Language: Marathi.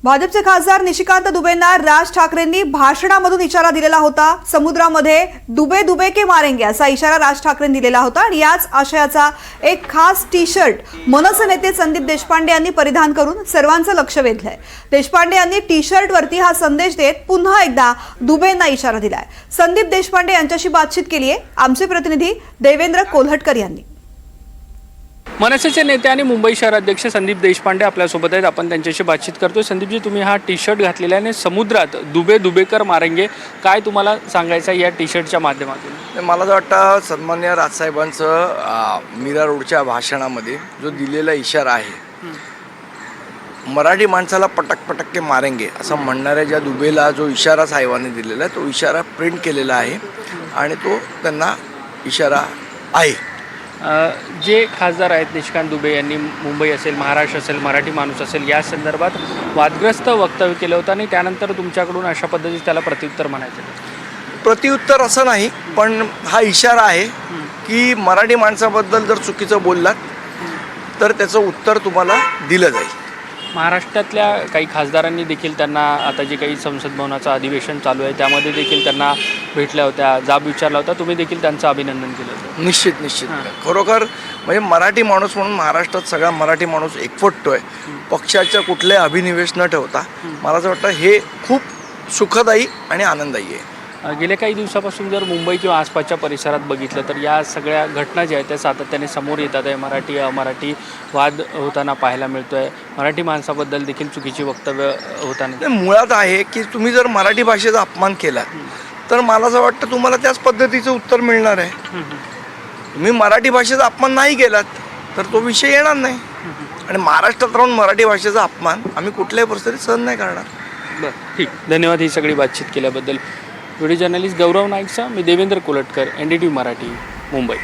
भाजपचे खासदार निशिकांत दुबेंना राज ठाकरेंनी भाषणामधून इशारा दिलेला होता। समुद्रामध्ये दुबे दुबे के मारेंगे असा इशारा राज ठाकरेंनी दिलेला होता आणि याच आशयाचा एक खास टी शर्ट मनसे नेते संदीप देशपांडे यांनी परिधान करून सर्वांचं लक्ष वेधलंय। देशपांडे यांनी टी शर्ट वरती हा संदेश देत पुन्हा एकदा दुबेंना इशारा दिलाय। संदीप देशपांडे यांच्याशी बातचीत केली आहे आमचे प्रतिनिधी देवेंद्र कोल्हटकर यांनी। मनसेचे नेते आणि मुंबई शहराध्यक्ष संदीप देशपांडे आपल्यासोबत आहेत। आपण त्यांच्याशी बातचीत करतोय। संदीपजी, तुम्ही हा टी शर्ट घातलेला आहे आणि समुद्रात दुबे दुबेकर मारेंगे, काय तुम्हाला सांगायचं या टी शर्टच्या माध्यमातून? मला असं वाटतं सन्माननीय राजसाहेबांचं मीरा रोडच्या भाषणामध्ये जो दिलेला इशारा आहे, मराठी माणसाला पटक पटक के मारेंगे असं म्हणणाऱ्या ज्या दुबेला जो इशारा साहेबांनी दिलेला आहे, तो इशारा प्रिंट केलेला आहे आणि तो त्यांना इशारा आहे। जे खासदार आहेत निशिकांत दुबे यांनी मुंबई असेल, महाराष्ट्र असेल, मराठी माणूस असेल या संदर्भात वादग्रस्त वक्तव्य केलं होतं आणि त्यानंतर तुमच्याकडून अशा पद्धतीचं त्याला प्रत्युत्तर म्हणायचं? प्रत्युत्तर असं नाही, पण हा इशारा आहे की मराठी माणसाबद्दल जर चुकीचं बोललात तर त्याचं उत्तर तुम्हाला दिलं जाईल। महाराष्ट्रातल्या काही खासदारांनी देखील त्यांना आता जे काही संसद भवनाचं अधिवेशन चालू आहे त्यामध्ये देखील त्यांना भेटल्या होत्या, जाब विचारला होता, तुम्ही देखील त्यांचं अभिनंदन केलं होतं? निश्चित खरोखर म्हणजे मराठी माणूस म्हणून महाराष्ट्रात सगळा मराठी माणूस एकवटतोय, पक्षाच्या कुठले अभिनिवेश न ठेवता। मला असं वाटतं हे खूप सुखदायी आणि आनंददायी आहे। गेल्या काही दिवसापासून जर मुंबई किंवा आसपासच्या परिसरात बघितलं तर या सगळ्या घटना ज्या आहेत त्या सातत्याने समोर येतात आहे। मराठी अमराठी वाद होताना पाहायला मिळतो आहे, मराठी माणसाबद्दल देखील चुकीची वक्तव्य होताना। मुळात आहे की तुम्ही जर मराठी भाषेचा अपमान केला तर मला असं वाटतं तुम्हाला त्याच पद्धतीचं उत्तर मिळणार आहे। तुम्ही मराठी भाषेचा अपमान नाही केलात तर तो विषय येणार नाही आणि महाराष्ट्रात राहून मराठी भाषेचा अपमान आम्ही कुठल्याही परिस्थितीत सहन नाही करणार। बरं, ठीक, धन्यवाद ही सगळी बातचीत केल्याबद्दल। व्हिडिओ जर्नलिस्ट गौरव नाईकचा मी देवेंद्र कोल्हटकर, NDTV मराठी, मुंबई।